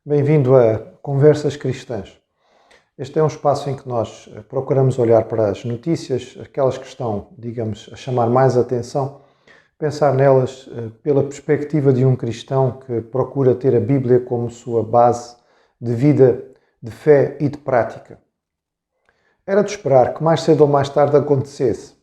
Bem-vindo a Conversas Cristãs. Este é um espaço em que nós procuramos olhar para as notícias, aquelas que estão, digamos, a chamar mais atenção, pensar nelas pela perspectiva de um cristão que procura ter a Bíblia como sua base de vida, de fé e de prática. Era de esperar que mais cedo ou mais tarde acontecesse.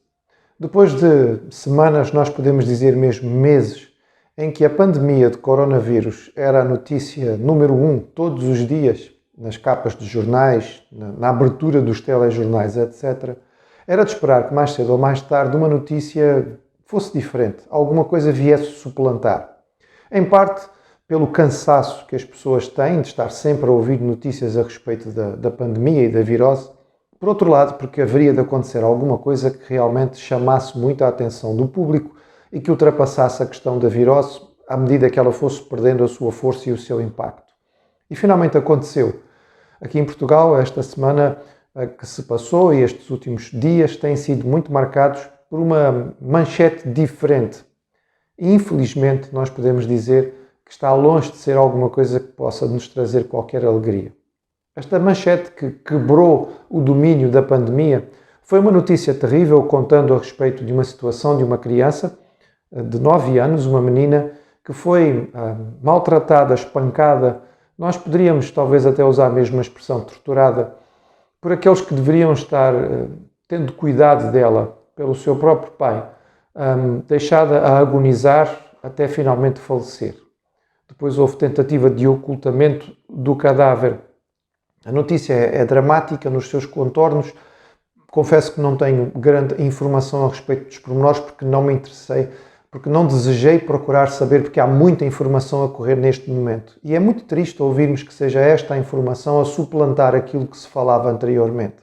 Depois de semanas, nós podemos dizer mesmo meses, em que a pandemia de coronavírus era a notícia número 1 todos os dias, nas capas de jornais, na abertura dos telejornais, etc., era de esperar que mais cedo ou mais tarde uma notícia fosse diferente, alguma coisa viesse suplantar. Em parte pelo cansaço que as pessoas têm de estar sempre a ouvir notícias a respeito da pandemia e da virose, por outro lado, porque haveria de acontecer alguma coisa que realmente chamasse muito a atenção do público e que ultrapassasse a questão da virose à medida que ela fosse perdendo a sua força e o seu impacto. E finalmente aconteceu. Aqui em Portugal, esta semana que se passou e estes últimos dias têm sido muito marcados por uma manchete diferente. E infelizmente nós podemos dizer que está longe de ser alguma coisa que possa nos trazer qualquer alegria. Esta manchete que quebrou o domínio da pandemia foi uma notícia terrível contando a respeito de uma situação de uma criança de 9 anos, uma menina que foi maltratada, espancada, nós poderíamos talvez até usar a mesma expressão, torturada, por aqueles que deveriam estar tendo cuidado dela, pelo seu próprio pai, deixada a agonizar até finalmente falecer. Depois houve tentativa de ocultamento do cadáver. A notícia é dramática nos seus contornos. Confesso que não tenho grande informação a respeito dos pormenores porque não me interessei, porque não desejei procurar saber, porque há muita informação a correr neste momento. E é muito triste ouvirmos que seja esta a informação a suplantar aquilo que se falava anteriormente.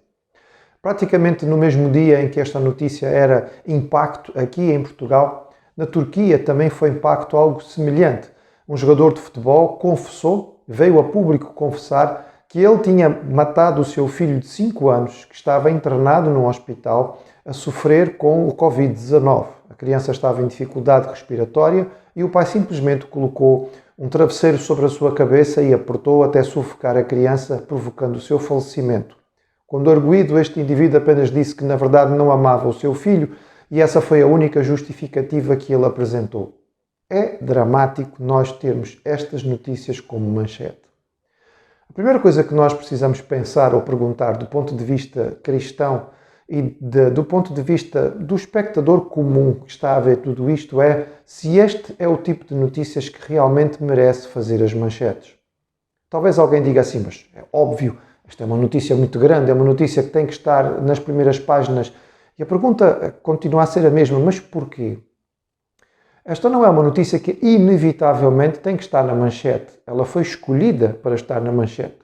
Praticamente no mesmo dia em que esta notícia era impacto aqui em Portugal, na Turquia também foi impacto algo semelhante. Um jogador de futebol confessou, veio a público confessar que ele tinha matado o seu filho de 5 anos, que estava internado num hospital a sofrer com o Covid-19. A criança estava em dificuldade respiratória e o pai simplesmente colocou um travesseiro sobre a sua cabeça e apertou até sufocar a criança, provocando o seu falecimento. Quando arguido, este indivíduo apenas disse que na verdade não amava o seu filho e essa foi a única justificativa que ele apresentou. É dramático nós termos estas notícias como manchete. A primeira coisa que nós precisamos pensar ou perguntar do ponto de vista cristão e do ponto de vista do espectador comum que está a ver tudo isto é se este é o tipo de notícias que realmente merece fazer as manchetes. Talvez alguém diga assim, mas é óbvio, esta é uma notícia muito grande, é uma notícia que tem que estar nas primeiras páginas. E a pergunta continua a ser a mesma, mas porquê? Esta não é uma notícia que inevitavelmente tem que estar na manchete. Ela foi escolhida para estar na manchete.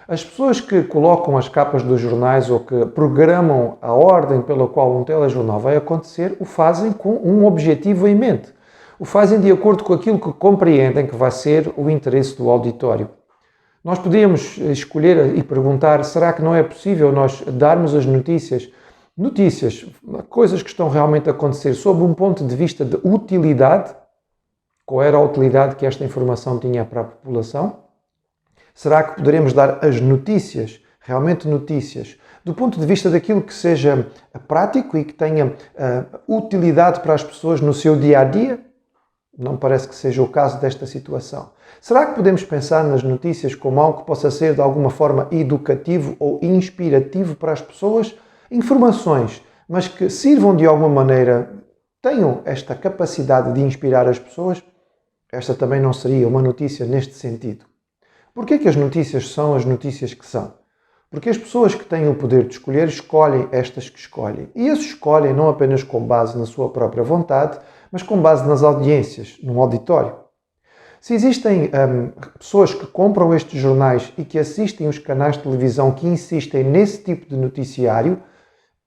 As pessoas que colocam as capas dos jornais ou que programam a ordem pela qual um telejornal vai acontecer, o fazem com um objetivo em mente. O fazem de acordo com aquilo que compreendem que vai ser o interesse do auditório. Nós podíamos escolher e perguntar, será que não é possível nós darmos as notícias, coisas que estão realmente a acontecer sob um ponto de vista de utilidade? Qual era a utilidade que esta informação tinha para a população? Será que poderemos dar as notícias, realmente notícias, do ponto de vista daquilo que seja prático e que tenha utilidade para as pessoas no seu dia-a-dia? Não parece que seja o caso desta situação. Será que podemos pensar nas notícias como algo que possa ser de alguma forma educativo ou inspirativo para as pessoas? Informações, mas que sirvam de alguma maneira, tenham esta capacidade de inspirar as pessoas? Esta também não seria uma notícia neste sentido. Porquê que as notícias são as notícias que são? Porque as pessoas que têm o poder de escolher, escolhem estas que escolhem. E as escolhem não apenas com base na sua própria vontade, mas com base nas audiências, num auditório. Se existem pessoas que compram estes jornais e que assistem os canais de televisão que insistem nesse tipo de noticiário,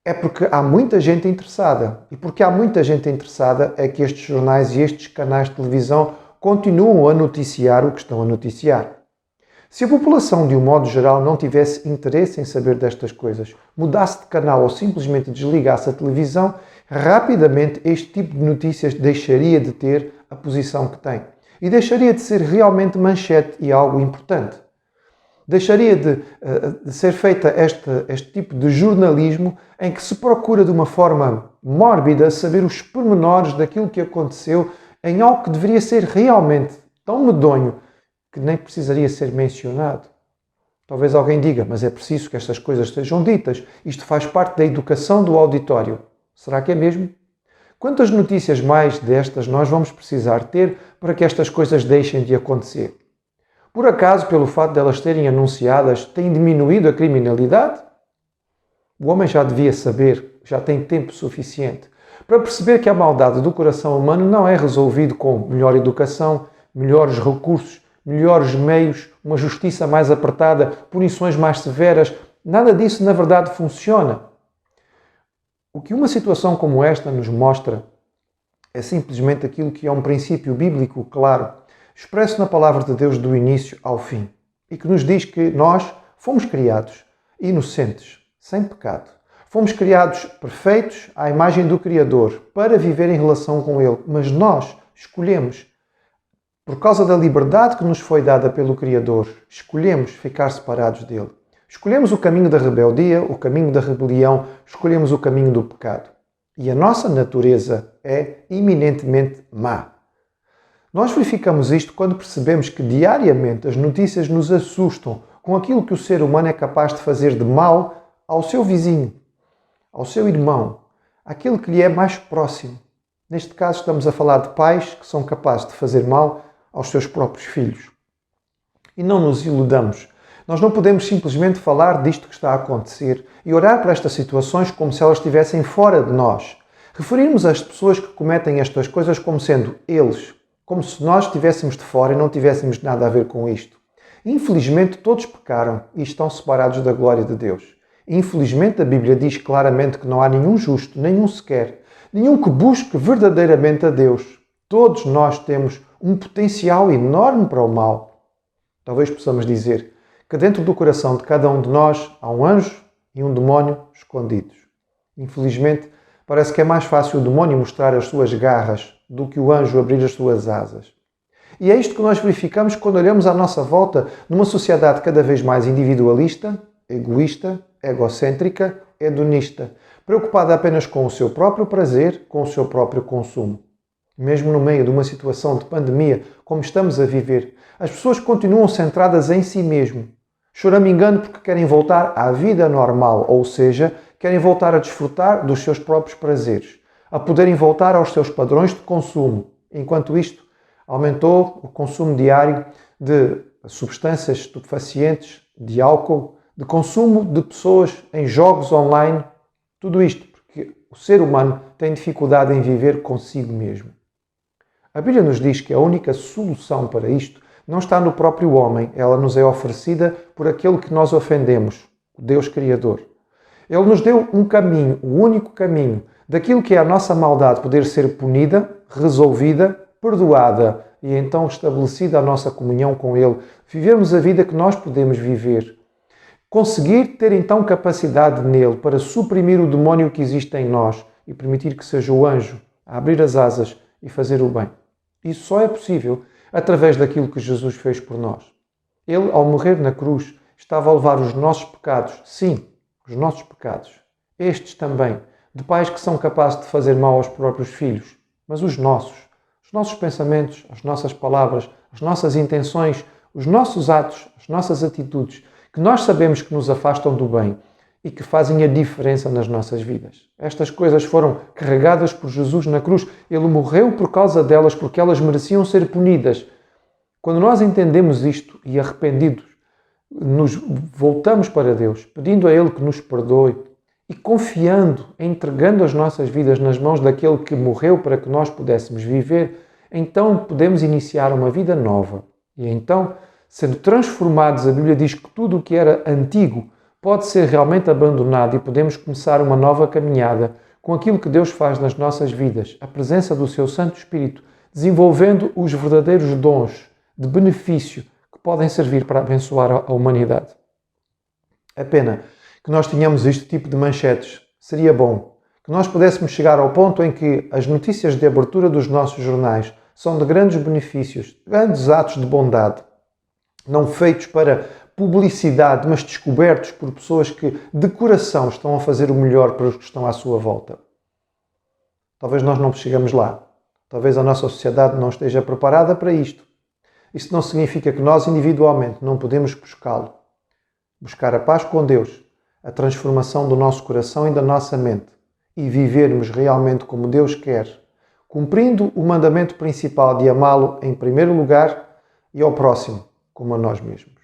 é porque há muita gente interessada. E porque há muita gente interessada é que estes jornais e estes canais de televisão continuam a noticiar o que estão a noticiar. Se a população, de um modo geral, não tivesse interesse em saber destas coisas, mudasse de canal ou simplesmente desligasse a televisão, rapidamente este tipo de notícias deixaria de ter a posição que tem. e deixaria de ser realmente manchete e algo importante. Deixaria de ser feita este tipo de jornalismo em que se procura de uma forma mórbida saber os pormenores daquilo que aconteceu em algo que deveria ser realmente tão medonho que nem precisaria ser mencionado. Talvez alguém diga, mas é preciso que estas coisas sejam ditas. Isto faz parte da educação do auditório. Será que é mesmo? Quantas notícias mais destas nós vamos precisar ter para que estas coisas deixem de acontecer? Por acaso, pelo fato de elas serem anunciadas, tem diminuído a criminalidade? O homem já devia saber, já tem tempo suficiente para perceber que a maldade do coração humano não é resolvido com melhor educação, melhores recursos, melhores meios, uma justiça mais apertada, punições mais severas. Nada disso, na verdade, funciona. O que uma situação como esta nos mostra é simplesmente aquilo que é um princípio bíblico claro, expresso na palavra de Deus do início ao fim, e que nos diz que nós fomos criados inocentes, sem pecado. Fomos criados perfeitos à imagem do Criador, para viver em relação com Ele, mas nós escolhemos, por causa da liberdade que nos foi dada pelo Criador, escolhemos ficar separados dele. Escolhemos o caminho da rebeldia, o caminho da rebelião, escolhemos o caminho do pecado. E a nossa natureza é eminentemente má. Nós verificamos isto quando percebemos que diariamente as notícias nos assustam com aquilo que o ser humano é capaz de fazer de mal ao seu vizinho, ao seu irmão, àquele que lhe é mais próximo. Neste caso estamos a falar de pais que são capazes de fazer mal aos seus próprios filhos. E não nos iludamos. Nós não podemos simplesmente falar disto que está a acontecer e olhar para estas situações como se elas estivessem fora de nós. Referirmos as pessoas que cometem estas coisas como sendo eles, como se nós estivéssemos de fora e não tivéssemos nada a ver com isto. Infelizmente, todos pecaram e estão separados da glória de Deus. Infelizmente, a Bíblia diz claramente que não há nenhum justo, nenhum sequer, nenhum que busque verdadeiramente a Deus. Todos nós temos um potencial enorme para o mal. Talvez possamos dizer que dentro do coração de cada um de nós há um anjo e um demónio escondidos. Infelizmente, parece que é mais fácil o demónio mostrar as suas garras do que o anjo abrir as suas asas. E é isto que nós verificamos quando olhamos à nossa volta numa sociedade cada vez mais individualista, egoísta, egocêntrica, hedonista, preocupada apenas com o seu próprio prazer, com o seu próprio consumo. Mesmo no meio de uma situação de pandemia, como estamos a viver, as pessoas continuam centradas em si mesmo, choramingando porque querem voltar à vida normal, ou seja, querem voltar a desfrutar dos seus próprios prazeres, a poderem voltar aos seus padrões de consumo. Enquanto isto, aumentou o consumo diário de substâncias estupefacientes, de álcool, de consumo de pessoas em jogos online. Tudo isto porque o ser humano tem dificuldade em viver consigo mesmo. A Bíblia nos diz que a única solução para isto não está no próprio homem, ela nos é oferecida por aquele que nós ofendemos, o Deus Criador. Ele nos deu um caminho, o único caminho, daquilo que é a nossa maldade poder ser punida, resolvida, perdoada e então estabelecida a nossa comunhão com Ele, vivermos a vida que nós podemos viver. Conseguir ter então capacidade nele para suprimir o demónio que existe em nós e permitir que seja o anjo a abrir as asas e fazer o bem. Isso só é possível através daquilo que Jesus fez por nós. Ele, ao morrer na cruz, estava a levar os nossos pecados, sim, os nossos pecados, estes também, de pais que são capazes de fazer mal aos próprios filhos, mas os nossos pensamentos, as nossas palavras, as nossas intenções, os nossos atos, as nossas atitudes, que nós sabemos que nos afastam do bem e que fazem a diferença nas nossas vidas. Estas coisas foram carregadas por Jesus na cruz. Ele morreu por causa delas, porque elas mereciam ser punidas. Quando nós entendemos isto e arrependidos, nos voltamos para Deus, pedindo a Ele que nos perdoe e confiando, entregando as nossas vidas nas mãos daquele que morreu para que nós pudéssemos viver, então podemos iniciar uma vida nova. E então, sendo transformados, a Bíblia diz que tudo o que era antigo pode ser realmente abandonado e podemos começar uma nova caminhada com aquilo que Deus faz nas nossas vidas, a presença do seu Santo Espírito, desenvolvendo os verdadeiros dons de benefício que podem servir para abençoar a humanidade. É pena que nós tenhamos este tipo de manchetes. Seria bom que nós pudéssemos chegar ao ponto em que as notícias de abertura dos nossos jornais são de grandes benefícios, grandes atos de bondade, não feitos para publicidade, mas descobertos por pessoas que de coração estão a fazer o melhor para os que estão à sua volta. Talvez nós não chegamos lá. Talvez a nossa sociedade não esteja preparada para isto. Isso não significa que nós individualmente não podemos buscá-lo. Buscar a paz com Deus, a transformação do nosso coração e da nossa mente e vivermos realmente como Deus quer, cumprindo o mandamento principal de amá-lo em primeiro lugar e ao próximo como a nós mesmos.